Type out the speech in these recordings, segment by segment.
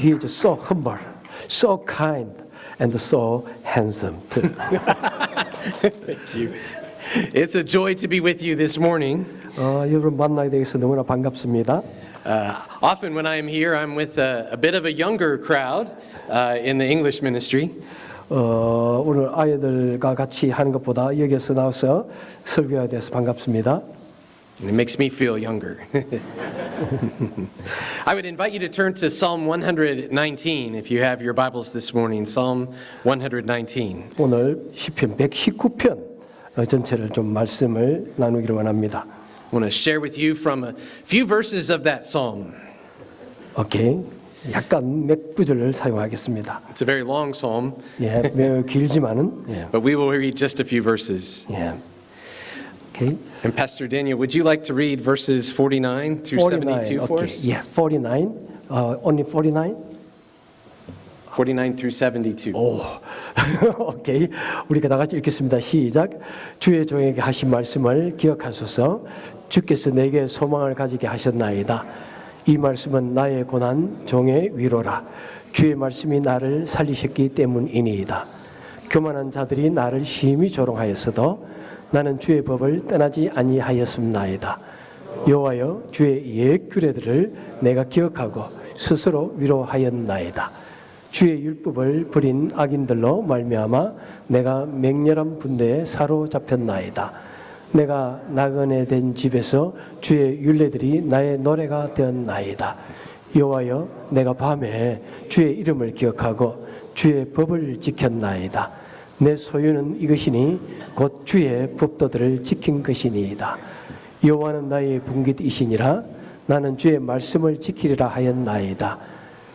he is so humble, so kind, and so handsome too. Thank you. It's a joy to be with you this morning. 여러분 만나게 되어서 너무나 반갑습니다. Often when I'm here, I'm with a bit of a younger crowd in the English ministry. 오늘 아이들과 같이 하는 것보다 여기서 나와서 설교하게 돼서 반갑습니다. And it makes me feel younger. I would invite you to turn to Psalm 119 if you have your Bibles this morning. Psalm 119. 오늘 시편 119편 전체를 좀 말씀을 나누기를 원합니다. I want to share with you from a few verses of that psalm. 오케이. 약간 몇 구절을 사용하겠습니다. It's a very long psalm, 예, 매우 길지만은 예. but we will read just a few verses. 예. 오케이. And Pastor Daniel, would you like to read verses 49 through 72 for us? Yes, 49. Only 49. 49 through 72. 오, 오케이. 우리가 다 같이 읽겠습니다. 시작. 주의 종에게 하신 말씀을 기억하소서. 주께서 내게 소망을 가지게 하셨나이다. 이 말씀은 나의 고난 종의 위로라. 주의 말씀이 나를 살리셨기 때문이니이다. 교만한 자들이 나를 심히 조롱하였어도 나는 주의 법을 떠나지 아니하였음나이다. 여호와여, 주의 옛 규례들을 내가 기억하고 스스로 위로하였나이다. 주의 율법을 버린 악인들로 말미암아 내가 맹렬한 분노에 사로잡혔나이다. 내가 나그네 된 집에서 주의 율례들이 나의 노래가 되었나이다. 여호와여, 내가 밤에 주의 이름을 기억하고 주의 법을 지켰나이다. 내 소유는 이것이니 곧 주의 법도들을 지킨 것이니이다. 여호와는 나의 분깃이시니라. 나는 주의 말씀을 지키리라 하였나이다.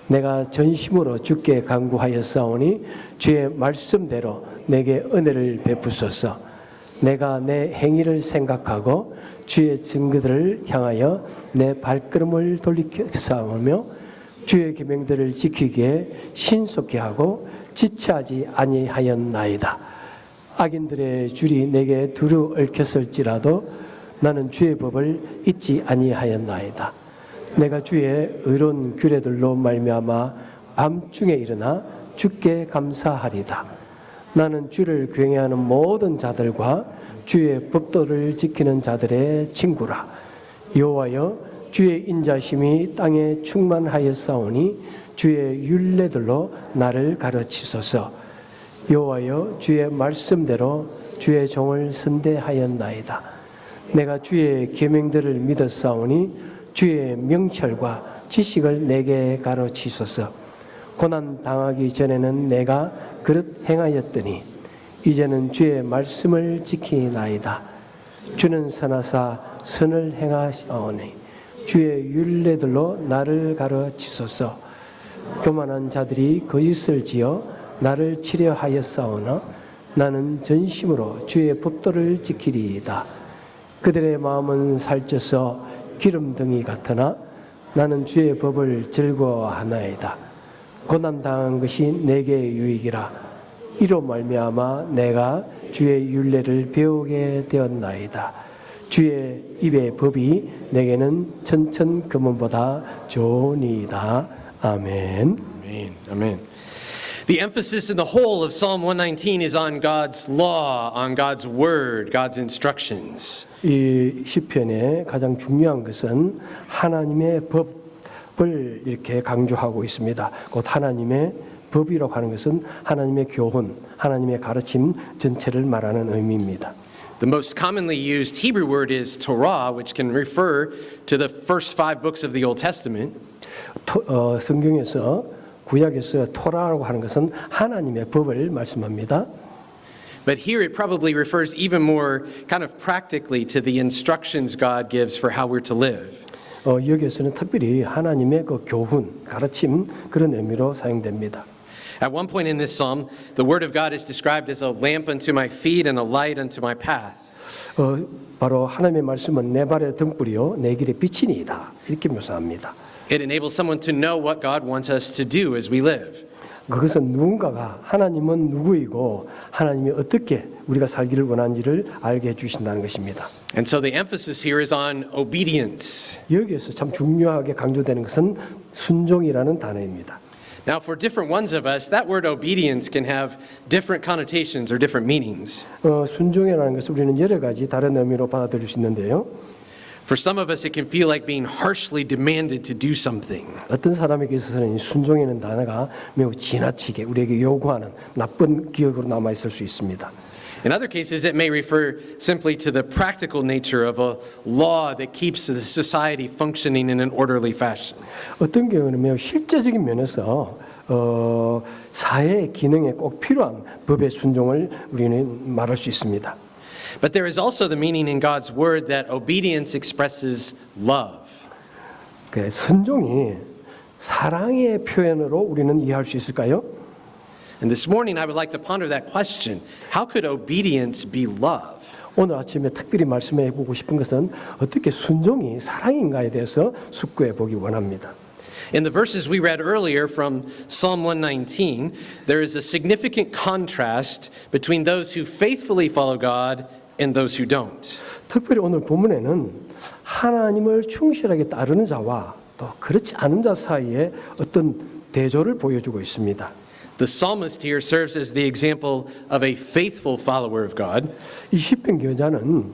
내가 전심으로 주께 간구하였사오니 주의 말씀대로 내게 은혜를 베푸소서. 내가 내 행위를 생각하고 주의 증거들을 향하여 내 발걸음을 돌이켰사오며 주의 계명들을 지키기에 신속히 하고 지체하지 아니하였나이다. 악인들의 줄이 내게 두루 얽혔을지라도 나는 주의 법을 잊지 아니하였나이다. 내가 주의 의로운 규례들로 말미암아 밤중에 일어나 주께 감사하리다. 나는 주를 경외하는 모든 자들과 주의 법도를 지키는 자들의 친구라. 여호와여, 주의 인자심이 땅에 충만하였사오니 주의 율례들로 나를 가르치소서. 여호와여, 주의 말씀대로 주의 종을 선대하였나이다. 내가 주의 계명들을 믿었사오니 주의 명철과 지식을 내게 가르치소서. 고난 당하기 전에는 내가 그릇 행하였더니 이제는 주의 말씀을 지키나이다. 주는 선하사 선을 행하시오니 주의 율례들로 나를 가르치소서. 교만한 자들이 거짓을 지어 나를 치려하였사오나 나는 전심으로 주의 법도를 지키리이다. 그들의 마음은 살쪄서 기름등이 같으나 나는 주의 법을 즐거워하나이다. 고난당한 것이 내게 유익이라. 이로 말미암아 내가 주의 율례를 배우게 되었나이다. 주의 입의 법이 내게는 천천 금은보다 좋으니이다. 아멘. Amen. Amen. The emphasis in the whole of Psalm 119 is on God's law, on God's word, God's instructions. 이 시편의 가장 중요한 것은 하나님의 법을 이렇게 강조하고 있습니다. 곧 하나님의 법이라고 하는 것은 하나님의 교훈, 하나님의 가르침 전체를 말하는 의미입니다. The most commonly used Hebrew word is Torah, which can refer to the first 5 books of the Old Testament. 성경에서 구약에서 토라라고 하는 것은 하나님의 법을 말씀합니다. But here it probably refers even more kind of practically to the instructions God gives for how we're to live. 여기에서는 특별히 하나님의 그 교훈, 가르침 그런 의미로 사용됩니다. At one point in this psalm, the word of God is described as a lamp unto my feet and a light unto my path. 바로 하나님의 말씀은 내 발의 등불이요 내 길의 빛이니이다. 이렇게 묘사합니다. It enables someone to know what God wants us to do as we live. 그것은 누군가가 하나님은 누구이고 하나님이 어떻게 우리가 살기를 원하는지를 알게 해주신다는 것입니다. And so the emphasis here is on obedience. 여기에서 참 중요하게 강조되는 것은 순종이라는 단어입니다. Now, for different ones of us, that word obedience can have different connotations or different meanings. 순종이라는 것을 우리는 여러 가지 다른 의미로 받아들일 수 있는데요. For some of us, it can feel like being harshly demanded to do something. 어떤 사람에게 있어서는 이 순종이라는 단어가 매우 지나치게 우리에게 요구하는 나쁜 기억으로 남아 있을 수 있습니다. In other cases, it may refer simply to the practical nature of a law that keeps the society functioning in an orderly fashion. 어떤 경우는 매우 실제적인 면에서 사회의 기능에 꼭 필요한 법의 순종을 우리는 말할 수 있습니다. But there is also the meaning in God's word that obedience expresses love. 순종이 사랑의 표현으로 우리는 이해할 수 있을까요? And this morning, I would like to ponder that question. How could obedience be love? 오늘 아침에 특별히 말씀해 보고 싶은 것은 어떻게 순종이 사랑인가에 대해서 숙고해 보기 원합니다. In the verses we read earlier from Psalm 119, there is a significant contrast between those who faithfully follow God and those who don't. 특별히 오늘 본문에는 하나님을 충실하게 따르는 자와 또 그렇지 않은 자 사이에 어떤 대조를 보여주고 있습니다. The psalmist here serves as the example of a faithful follower of God. 이 시편 기자는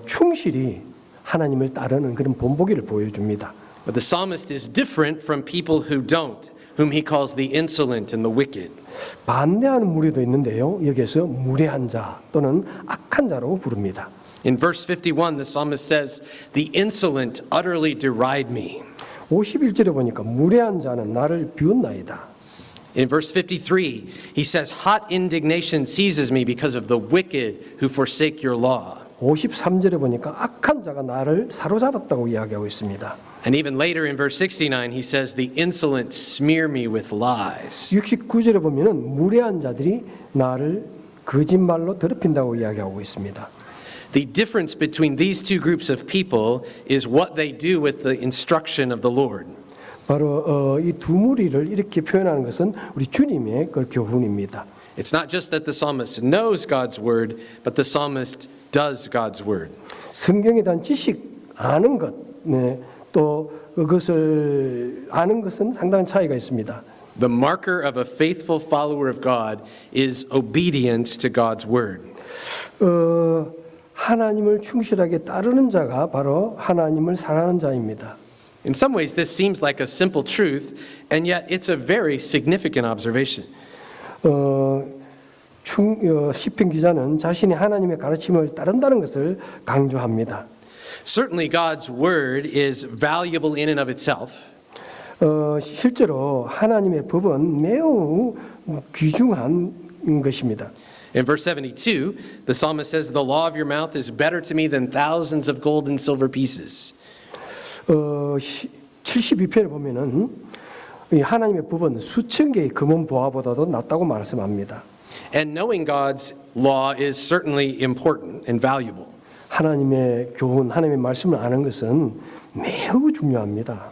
충실히 하나님을 따르는 그런 본보기를 보여줍니다. But the psalmist is different from people who don't, whom he calls the insolent and the wicked. 반대하는 무리도 있는데요. 여기에서 무례한 자 또는 악한 자로 부릅니다. In verse 51, the psalmist says, "The insolent utterly deride me." 51절에 보니까 무례한 자는 나를 비웃나이다. In verse 53, he says, "Hot indignation seizes me because of the wicked who forsake your law." 53절에 보니까 악한 자가 나를 사로잡았다고 이야기하고 있습니다. And even later in verse 69, he says, "The insolent smear me with lies." 69절에 보면은 무례한 자들이 나를 거짓말로 더럽힌다고 이야기하고 있습니다. The difference between these two groups of people is what they do with the instruction of the Lord. 바로 이 두 무리를 이렇게 표현하는 것은 우리 주님의 그 교훈입니다. It's not just that the psalmist knows God's word, but the psalmist does God's word. 성경에 대한 지식 아는 것, 네, 또 그것을 아는 것은 상당한 차이가 있습니다. The marker of a faithful follower of God is obedience to God's word. 하나님을 충실하게 따르는 자가 바로 하나님을 사랑하는 자입니다. In some ways, this seems like a simple truth, and yet it's a very significant observation. 시편 기자는 자신이 하나님의 가르침을 따른다는 것을 강조합니다. Certainly, God's word is valuable in and of itself. 실제로 하나님의 법은 매우 귀중한 것입니다. In verse 72, the psalmist says, "The law of your mouth is better to me than thousands of gold and silver pieces." 72편에 보면은 이 하나님의 법은 수천 개의 금은 보화보다도 낫다고 말씀합니다. And knowing God's law is certainly important and valuable. 하나님의 교훈, 하나님의 말씀을 아는 것은 매우 중요합니다.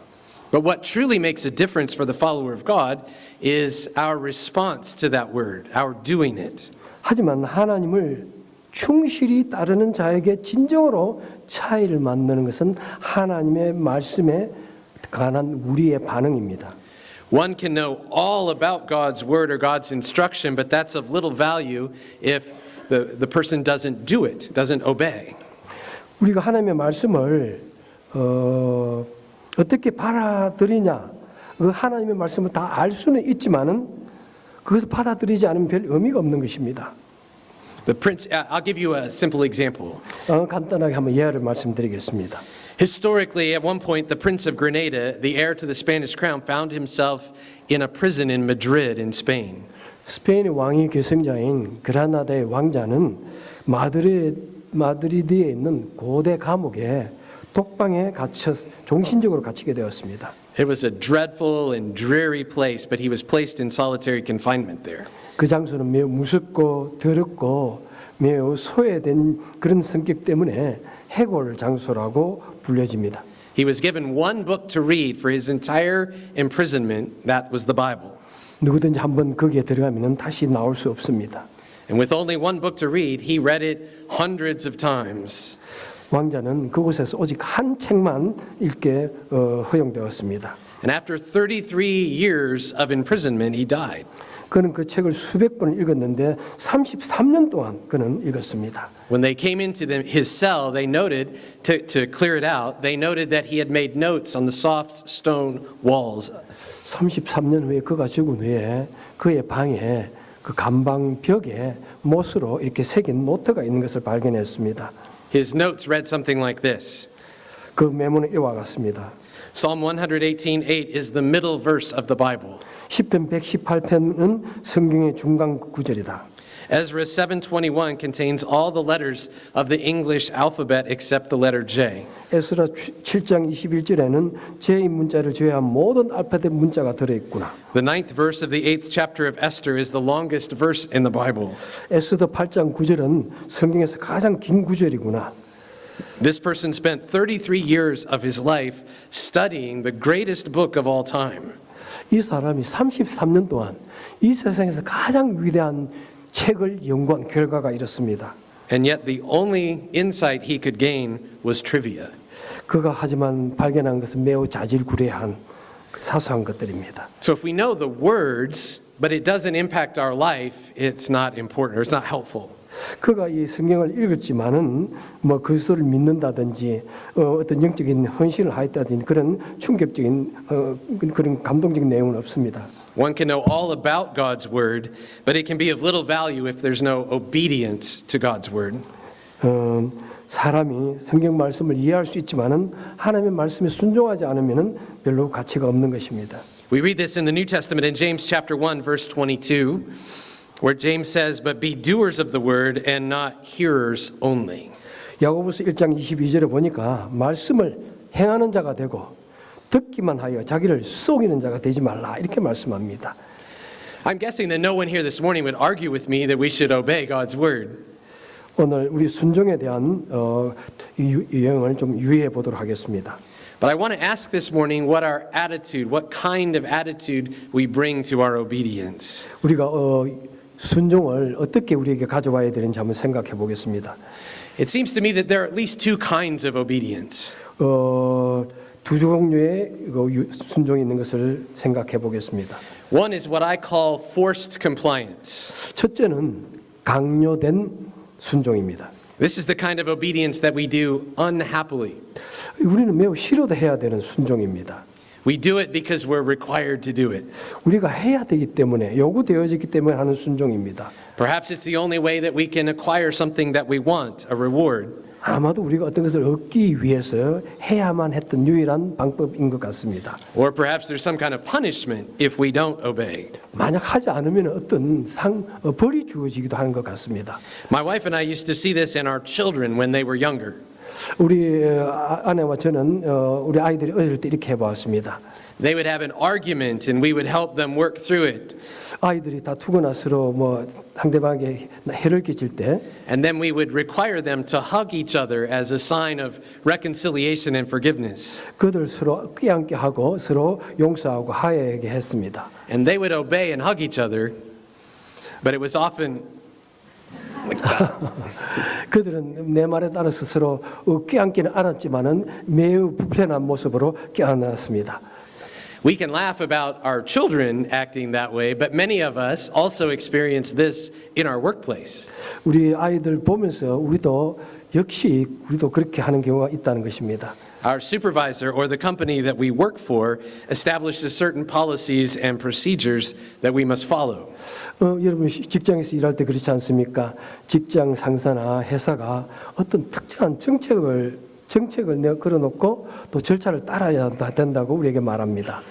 But what truly makes a difference for the follower of God is our response to that word, our doing it. 하지만 하나님을 충실히 따르는 자에게 진정으로 차이를 만드는 것은 하나님의 말씀에 관한 우리의 반응입니다. One can know all about God's word or God's instruction, but that's of little value if the person doesn't do it, doesn't obey. 우리가 하나님의 말씀을 어떻게 받아들이냐, 그 하나님의 말씀을 다 알 수는 있지만은 그것을 받아들이지 않으면 별 의미가 없는 것입니다. I'll give you a simple example. 간단하게 한번 예화를 말씀드리겠습니다. Historically, at one point, the Prince of Grenada, the heir to the Spanish crown, found himself in a prison in Madrid, in Spain. 스페인의 왕위 계승자인 그라나다의 왕자는 마드리드에 있는 고대 감옥에 독방에 종신적으로 갇히게 되었습니다. It was a dreadful and dreary place, but he was placed in solitary confinement there. 그 장소는 매우 무섭고 더럽고 매우 소외된 그런 성격 때문에 해골 장소라고 불려집니다. He was given one book to read for his entire imprisonment. That was the Bible. 누구든지 한번 거기에 들어가면 다시 나올 수 없습니다. And with only one book to read, he read it hundreds of times. 왕자는 그곳에서 오직 한 책만 읽게 허용되었습니다. And after 33 years of imprisonment, he died. 그는 그 책을 수백 번을 읽었는데 33년 동안 그는 읽었습니다. When they came into his cell, they noted, to clear it out, they noted that he had made notes on the soft stone walls. 33년 후에 그가 죽은 후에 그의 방에 그 감방 벽에 못으로 이렇게 새긴 노트가 있는 것을 발견했습니다. His notes read something like this. 그 메모는 이와 같습니다. Psalm 118:8 is the middle verse of the Bible. 시편 118편은 성경의 중간 구절이다. Ezra 7:21 contains all the letters of the English alphabet except the letter J. 에스라 7장 21절에는 J 문자를 제외한 모든 알파벳 문자가 들어있구나. The ninth verse of the 8th chapter of Esther is the longest verse in the Bible. 에스더 8장 9절은 성경에서 가장 긴 구절이구나. This person spent 33 years of his life studying the greatest book of all time. 이 사람이 33년 동안 이 세상에서 가장 위대한 책을 연구한 결과가 이렇습니다. And yet the only insight he could gain was trivia. 그가 하지만 발견한 것은 매우 자질구레한 사소한 것들입니다. So if we know the words, but it doesn't impact our life, it's not important or it's not helpful. 그가 이 성경을 읽었지만은 뭐 그리스도를 믿는다든지 어떤 영적인 헌신을 하였다든지 그런 충격적인 그런 감동적인 내용은 없습니다. One can know all about God's word, but it can be of little value if there's no obedience to God's word. 사람이 성경 말씀을 이해할 수 있지만은 하나님의 말씀에 순종하지 않으면은 별로 가치가 없는 것입니다. We read this in the New Testament in James chapter 1 verse 22, where James says, "But be doers of the word and not hearers only." 야고보서 1장 22절에 보니까 말씀을 행하는 자가 되고 듣기만 하여 자기를 속이는 자가 되지 말라 이렇게 말씀합니다. I'm guessing that no one here this morning would argue with me that we should obey God's word. 오늘 우리 순종에 대한 유형을 좀 유의해 보도록 하겠습니다. But I want to ask this morning what our attitude, what kind of attitude we bring to our obedience. 우리가 순종을 어떻게 우리에게 가져와야 되는지 한번 생각해 보겠습니다. It seems to me that there are at least two kinds of obedience. 두 종류의 순종이 있는 것을 생각해 보겠습니다. One is what I call forced compliance. 첫째는 강요된 순종입니다. This is the kind of obedience that we do unhappily. 우리는 매우 싫어도 해야 되는 순종입니다. We do it because we're required to do it. 우리가 해야 되기 때문에 요구되어지기 때문에 하는 순종입니다. Perhaps it's the only way that we can acquire something that we want, a reward. 아마도 우리가 어떤 것을 얻기 위해서 해야만 했던 유일한 방법인 것 같습니다. Or perhaps there's some kind of punishment if we don't obey. 만약 하지 않으면 어떤 벌이 주어지기도 하는 것 같습니다. My wife and I used to see this in our children when they were younger. 우리 아내와 저는 우리 아이들이 어릴 때 이렇게 해보았습니다. They would have an argument and we would help them work through it. 아이들이 다투거나 서로 뭐 상대방에게 해를 끼칠 때 And then we would require them to hug each other as a sign of reconciliation and forgiveness. 그들 서로 껴안게 하고 서로 용서하고 화해하게 했습니다. And they would obey and hug each other, but it was often like that. 그들은 내 말에 따라서 서로 껴안기는 않았지만은 매우 불편한 모습으로 껴안았습니다. We can laugh about our children acting that way, but many of us also experience this in our workplace. 우리 아이들 보면서 우리도 그렇게 하는 경우가 있다는 것입니다. Our supervisor or the company that we work for establishes certain policies and procedures that we must follow. 여러분 직장에서 일할 때 그렇지 않습니까? 직장 상사나 회사가 어떤 특정한 정책을 걸어놓고 또 절차를 따라야 된다고 우리에게 말합니다.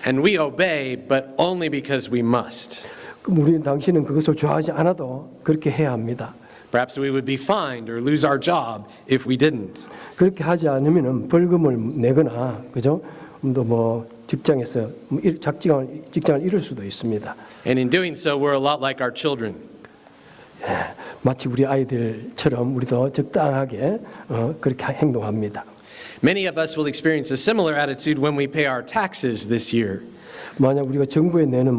And we obey, but only because we must. 그럼 당신은 그것을 좋아하지 않아도 그렇게 해야 합니다. Perhaps we would be fined or lose our job if we didn't. 그렇게 하지 않으면은 벌금을 내거나 그죠? 또 뭐 직장에서 직장을 잃을 수도 있습니다. And in doing so, we're a lot like our children. 마치 우리 아이들처럼 우리도 적당하게 그렇게 행동합니다. Many of us will experience a similar attitude when we pay our taxes this year. 만약 우리가 정부에 내는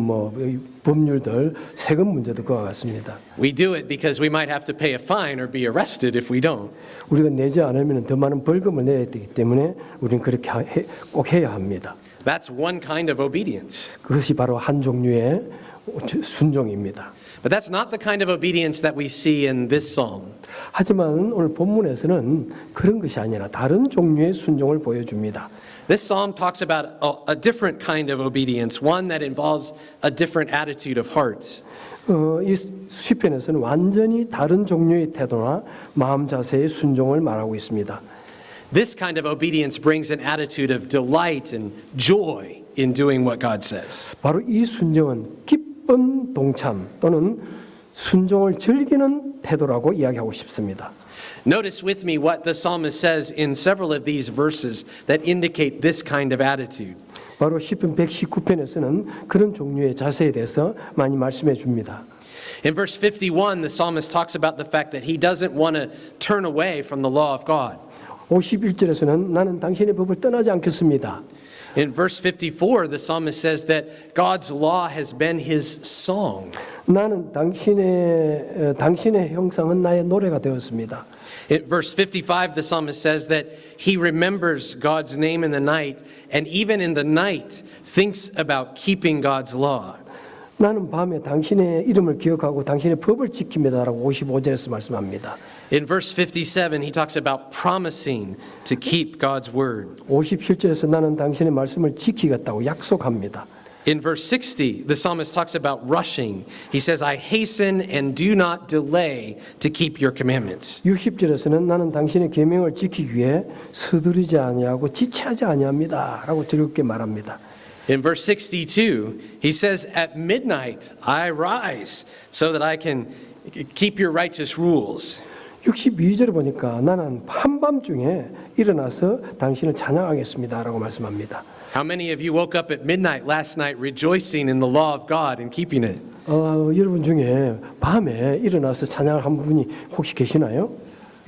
법률들 세금 문제도 그와 같습니다. We do it because we might have to pay a fine or be arrested if we don't. 우리가 내지 않으면 더 많은 벌금을 내야 되기 때문에 우리는 그렇게 꼭 해야 합니다. That's one kind of obedience. 그것이 바로 한 종류의 순종입니다. But that's not the kind of obedience that we see in this psalm. 하지만 오늘 본문에서는 그런 것이 아니라 다른 종류의 순종을 보여줍니다. This psalm talks about a different kind of obedience, one that involves a different attitude of heart. 이 시편에서는 완전히 다른 종류의 태도나 마음 자세의 순종을 말하고 있습니다. This kind of obedience brings an attitude of delight and joy in doing what God says. 바로 이 순종은 기쁜 동참 또는 순종을 즐기는 태도라고 이야기하고 싶습니다. Notice with me what the psalmist says in several of these verses that indicate this kind of attitude. 바로 시편 119편에서는 그런 종류의 자세에 대해서 많이 말씀해 줍니다. In verse 51, the psalmist talks about the fact that he doesn't want to turn away from the law of God. 51절에서는 나는 당신의 법을 떠나지 않겠습니다. In verse 54, the psalmist says that God's law has been his song. 나는 당신의 형상은 나의 노래가 되었습니다. In verse 55, the psalmist says that he remembers God's name in the night, and even in the night thinks about keeping God's law. 나는 밤에 당신의 이름을 기억하고 당신의 법을 지킵니다라고 55절에서 말씀합니다. In verse 57, he talks about promising to keep God's word. 57절에서 나는 당신의 말씀을 지키겠다고 약속합니다. In verse 60, the psalmist talks about rushing. He says, I hasten and do not delay to keep your commandments. 60절에서는 나는 당신의 계명을 지키기 위해 서두르지 아니하고 지체하지 아니합니다라고 즐겁게 말합니다. In verse 62, he says, At midnight I rise so that I can keep your righteous rules. 62절을 보니까 나는 한밤중에 일어나서 당신을 찬양하겠습니다라고 말씀합니다. How many of you woke up at midnight last night rejoicing in the law of God and keeping it? 여러분 중에 밤에 일어나서 찬양을 한 분이 혹시 계시나요?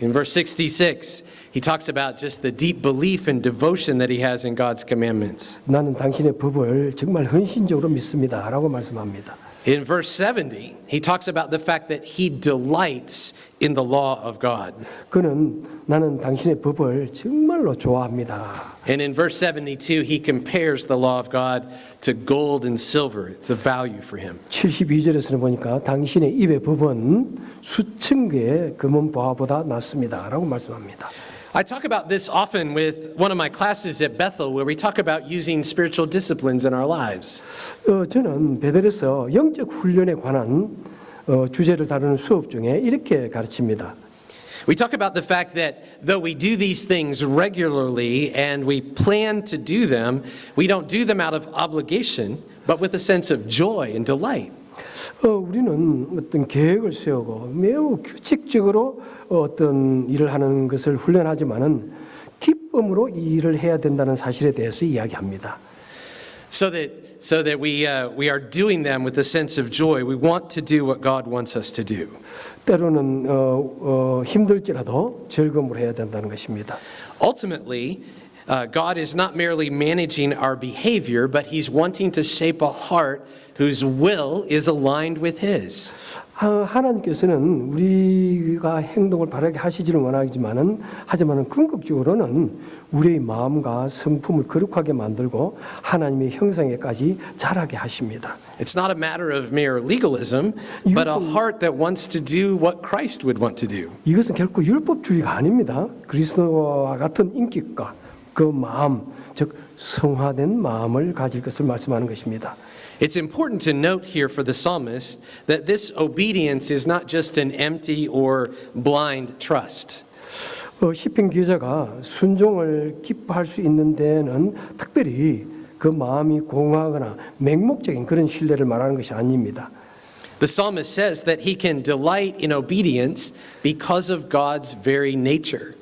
In verse 66, he talks about just the deep belief and devotion that he has in God's commandments. 나는 당신의 법을 정말 헌신적으로 믿습니다라고 말씀합니다. In verse 70, he talks about the fact that he delights in the law of God. 그는 나는 당신의 법을 정말로 좋아합니다. And in verse 72, he compares the law of God to gold and silver. It's a value for him. 72절에서는 보니까 당신의 입의 법은 수천 개의 금은 보화보다 낫습니다라고 말씀합니다. I talk about this often with one of my classes at Bethel where we talk about using spiritual disciplines in our lives. 저는 베델에서 영적 훈련에 관한 주제를 다루는 수업 중에 이렇게 가르칩니다. We talk about the fact that though we do these things regularly and we plan to do them, we don't do them out of obligation, but with a sense of joy and delight. 우리는 어떤 계획을 세우고 매우 규칙적으로 어떤 일을 하는 것을 훈련하지만은 기쁨으로 이 일을 해야 된다는 사실에 대해서 이야기합니다. So that we are doing them with a sense of joy. We want to do what God wants us to do. 때로는 힘들지라도 즐거움으로 해야 된다는 것입니다. Ultimately, God is not merely managing our behavior, but He's wanting to shape a heart whose will is aligned with His. 하나님께서는 우리가 행동을 바르게 하시지는 하지만은 궁극적으로는 우리의 마음과 성품을 거룩하게 만들고 하나님의 형상에까지 자라게 하십니다. It's not a matter of mere legalism, but a heart that wants to do what Christ would want to do. 이것은 결코 율법주의가 아닙니다. 그리스도와 같은 인격과 그 마음, 즉 성화된 마음을 가질 것을 말씀하는 것입니다. It's important to note here for the psalmist that this obedience is not just an empty or blind trust. 시편 기자가 순종을 기뻐할 수 있는 데는 특별히 그 마음이 공허하거나 맹목적인 그런 신뢰를 말하는 것이 아닙니다. The psalmist says that he can delight in obedience because of God's very nature.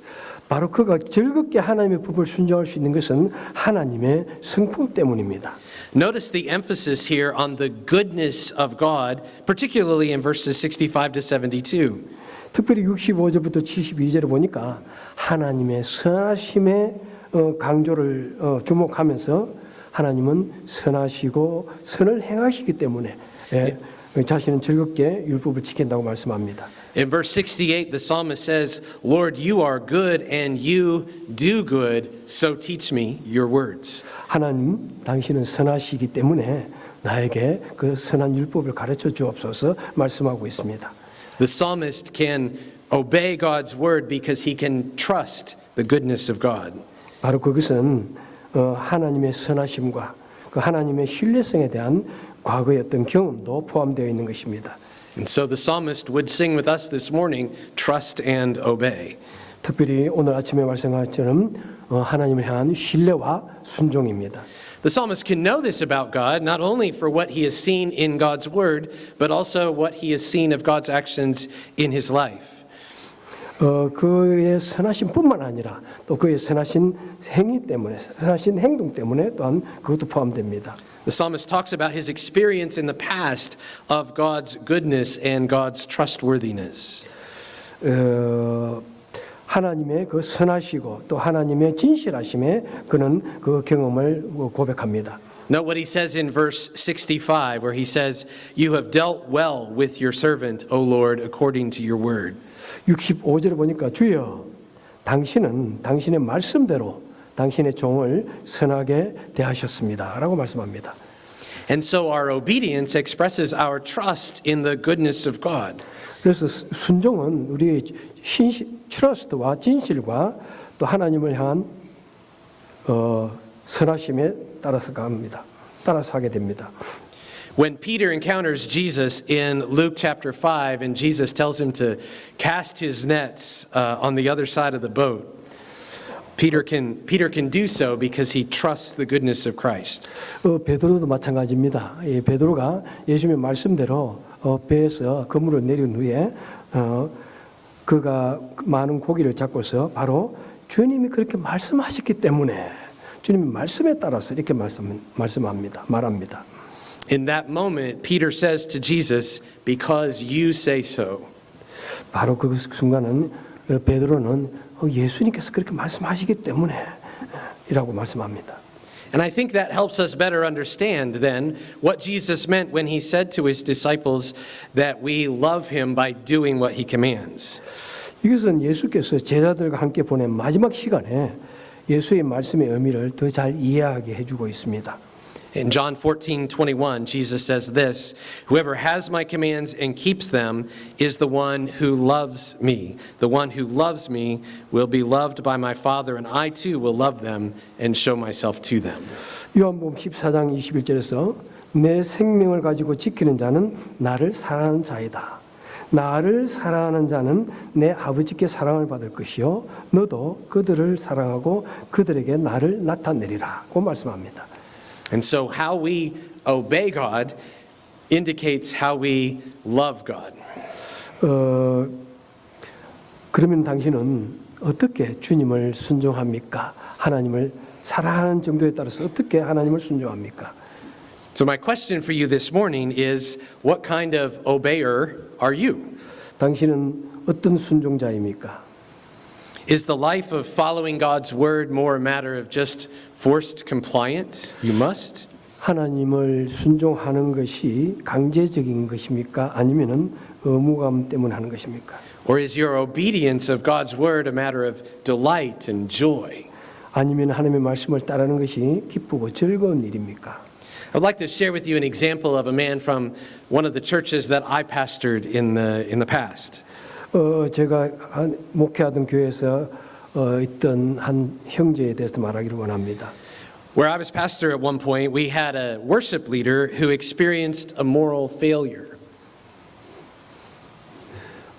바로 그가 즐겁게 하나님의 법을 순종할 수 있는 것은 하나님의 성품 때문입니다. Notice the emphasis here on the goodness of God, particularly in verses 65 to 72. 특별히 65절부터 72절을 보니까 하나님의 선하심의 강조를 주목하면서 하나님은 선하시고 선을 행하시기 때문에 자신은 즐겁게 율법을 지킨다고 말씀합니다. In verse 68, the psalmist says, Lord, you are good and you do good, so teach me your words. 하나님, 당신은 선하시기 때문에 나에게 그 선한 율법을 가르쳐 주옵소서 말씀하고 있습니다. The psalmist can obey God's word because he can trust the goodness of God. 바로 그것은 하나님의 선하심과 그 하나님의 신뢰성에 대한 과거의 어떤 경험도 포함되어 있는 것입니다. And so the psalmist would sing with us this morning, trust and obey. 특별히 오늘 아침에 말씀한 것처럼 하나님을 향한 신뢰와 순종입니다. The psalmist can know this about God, not only for what he has seen in God's word, but also what he has seen of God's actions in his life. 그의 선하심뿐만 아니라 또 그의 선하신 행위 때문에, 선하신 행동 때문에 또한 그것도 포함됩니다. The psalmist talks about his experience in the past of God's goodness and God's trustworthiness. 하나님의 그 선하시고 또 하나님의 진실하심에 그는 그 경험을 고백합니다. Note what he says in verse 65, where he says, You have dealt well with your servant, O Lord, according to your word. 65절에 보니까 주여 당신은 당신의 말씀대로 당신의 종을 선하게 대하셨습니다 라고 말씀합니다. And so our obedience expresses our trust in the goodness of God. 그래서 순종은 우리의 트러스트와 진실과 또 하나님을 향한 선하심에 따라서 갑니다. 따라서 하게 됩니다. When Peter encounters Jesus in Luke chapter 5 and Jesus tells him to cast his nets on the other side of the boat, Peter can do so because he trusts the goodness of Christ. 베드로도 마찬가지입니다. 베드로가 예수님의 말씀대로 배에서 그물을 내린 후에 그가 많은 고기를 잡고서 바로 주님이 그렇게 말씀하셨기 때문에 주님의 말씀에 따라서 이렇게 말합니다. In that moment, Peter says to Jesus, because you say so. 바로 그 순간은 베드로는 예수님께서 그렇게 말씀하시기 때문에 이라고 말씀합니다. And I think that helps us better understand then what Jesus meant when he said to his disciples that we love him by doing what he commands. 이것은 예수께서 제자들과 함께 보낸 마지막 시간에 예수의 말씀의 의미를 더 잘 이해하게 해주고 있습니다. In John 14:21, Jesus says this, Whoever has my commands and keeps them is the one who loves me. The one who loves me will be loved by my Father, and I too will love them and show myself to them. 요한복음 14장 21절에서 내 생명을 가지고 지키는 자는 나를 사랑하는 자이다. 나를 사랑하는 자는 내 아버지께 사랑을 받을 것이요 너도 그들을 사랑하고 그들에게 나를 나타내리라고 말씀합니다. And so how we obey God indicates how we love God. 그러면 당신은 어떻게 주님을 순종합니까? 하나님을 사랑하는 정도에 따라서 어떻게 하나님을 순종합니까? So my question for you this morning is, what kind of obeyer are you? 당신은 어떤 순종자입니까? Is the life of following God's word more a matter of just forced compliance? You must? 하나님을 순종하는 것이 강제적인 것입니까? 아니면은 의무감 때문에 하는 것입니까? Or is your obedience of God's word a matter of delight and joy? 아니면 하나님의 말씀을 따르는 것이 기쁘고 즐거운 일입니까? I'd like to share with you an example of a man from one of the churches that I pastored in the past. 제가 목회하던 교회에서 있던 한 형제에 대해서 말하기를 원합니다. Where I was pastor at one point, we had a worship leader who experienced a moral failure.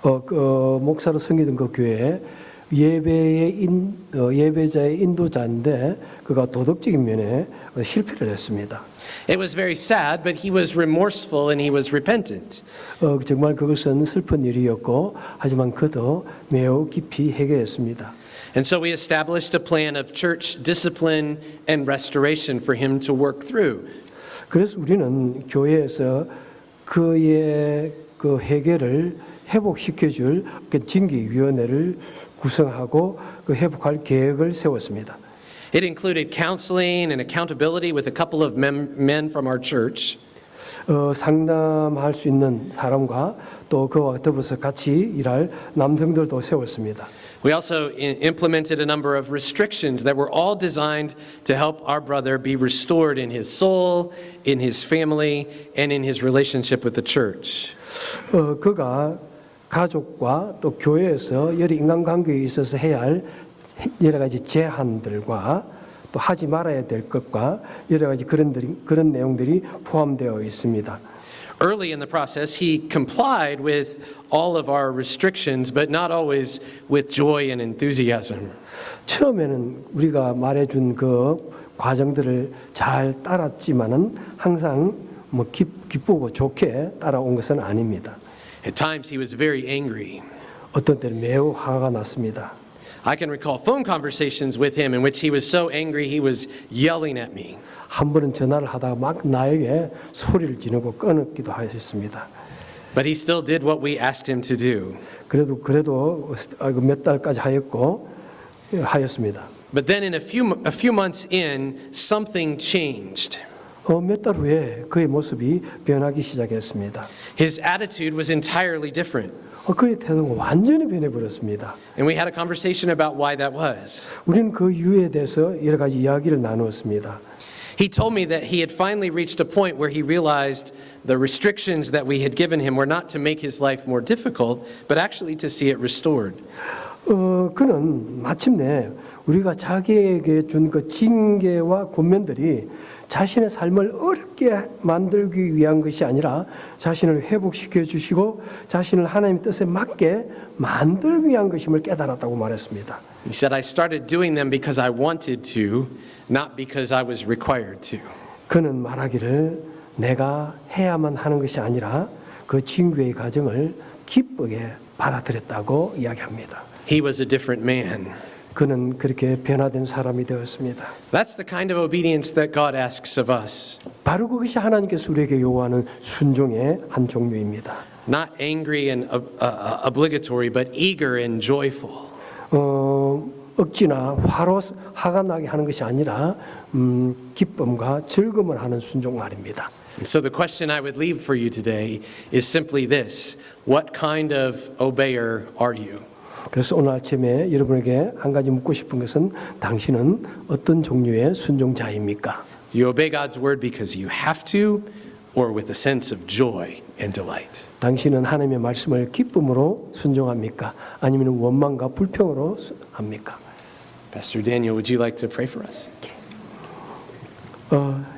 목사로 섬기던 그 교회에 예배자의 인도자인데 그가 도덕적인 면에 실패를 했습니다. It was very sad, but he was remorseful and he was repentant. 정말 그것은 슬픈 일이었고 하지만 그도 매우 깊이 회개했습니다. And so we established a plan of church discipline and restoration for him to work through. 그래서 우리는 교회에서 그의 그 회개를 회복시켜줄 징계위원회를 구성하고 그 회복할 계획을 세웠습니다. It included counseling and accountability with a couple of men from our church. 상담할 수 있는 사람과 또 그와 더불어서 같이 일할 남성들도 세웠습니다. We also implemented a number of restrictions that were all designed to help our brother be restored in his soul, in his family, and in his relationship with the church. 그가 가족과 또 교회에서 여러 인간관계에 있어서 해야 할 여러 가지 제한들과 또 하지 말아야 될 것과 여러 가지 그런 내용들이 포함되어 있습니다. Early in the process, he complied with all of our restrictions, but not always with joy and enthusiasm. 처음에는 우리가 말해준 그 과정들을 잘 따랐지만은 항상 뭐 기쁘고 좋게 따라온 것은 아닙니다. At times, he was very angry. 어떤 때는 매우 화가 났습니다. I can recall phone conversations with him in which he was so angry he was yelling at me. 한 번은 전화를 하다가 막 나에게 소리를 지르고 끊기도 하셨습니다. But he still did what we asked him to do. 그래도 몇 달까지 하였습니다. But then in a few months in, something changed. 몇 달 후에 그의 모습이 변하기 시작했습니다. His attitude was entirely different. 그의 태도가 완전히 변해버렸습니다. And we had a conversation about why that was. 우리는 그 이유에 대해서 여러 가지 이야기를 나누었습니다. He told me that he had finally reached a point where he realized the restrictions that we had given him were not to make his life more difficult, but actually to see it restored. 그는 마침내 우리가 자기에게 준 그 징계와 권면들이 자신의 삶을 어렵게 만들기 위한 것이 아니라 자신을 회복시켜 주시고 자신을 하나님의 뜻에 맞게 만들기 위한 것임을 깨달았다고 말했습니다. He said, I started doing them because I wanted to, not because I was required to. 그는 말하기를 내가 해야만 하는 것이 아니라 그 징계의 과정을 기쁘게 받아들였다고 이야기합니다. He was a different man. 그는 그렇게 변화된 사람이 되었습니다. That's the kind of obedience that God asks of us. 바로 그것이 하나님께서 우리에게 요구하는 순종의 한 종류입니다. Not angry and obligatory, but eager and joyful. 억지나 화가 나게 하는 것이 아니라 기쁨과 즐거움을 하는 순종 말입니다. And so the question I would leave for you today is simply this: what kind of obeyer are you? 그래서 오늘 아침에 여러분에게 한 가지 묻고 싶은 것은 당신은 어떤 종류의 순종자입니까? Do you obey God's word because you have to, or with a sense of joy and delight? 당신은 하나님의 말씀을 기쁨으로 순종합니까? 아니면 원망과 불평으로 합니까? Pastor Daniel, would you like to pray for us?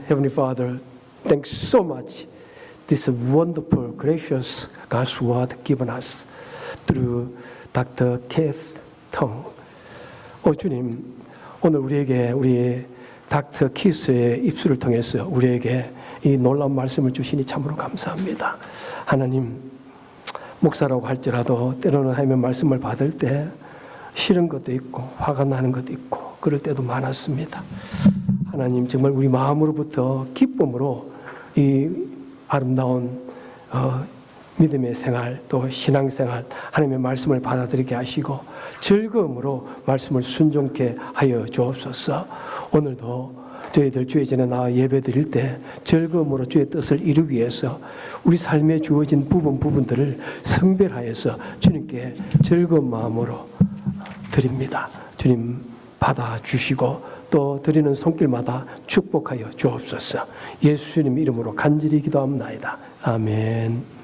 Heavenly Father, thanks so much. This wonderful, gracious God's word given us through Dr. Keith Tong. 주님, 오늘 우리 닥터 키스의 입술을 통해서 우리에게 이 놀라운 말씀을 주시니 참으로 감사합니다. 하나님, 목사라고 할지라도 때로는 하나님의 말씀을 받을 때 싫은 것도 있고 화가 나는 것도 있고 그럴 때도 많았습니다. 하나님, 정말 우리 마음으로부터 기쁨으로 이 아름다운 믿음의 생활 또 신앙생활 하나님의 말씀을 받아들이게 하시고 즐거움으로 말씀을 순종케 하여 주옵소서. 오늘도 저희들 주의 전에 나와 예배 드릴 때 즐거움으로 주의 뜻을 이루기 위해서 우리 삶에 주어진 부분들을 성별하여서 주님께 즐거운 마음으로 드립니다. 주님 받아주시고 또 드리는 손길마다 축복하여 주옵소서. 예수님 이름으로 간절히 기도합니다. 아멘.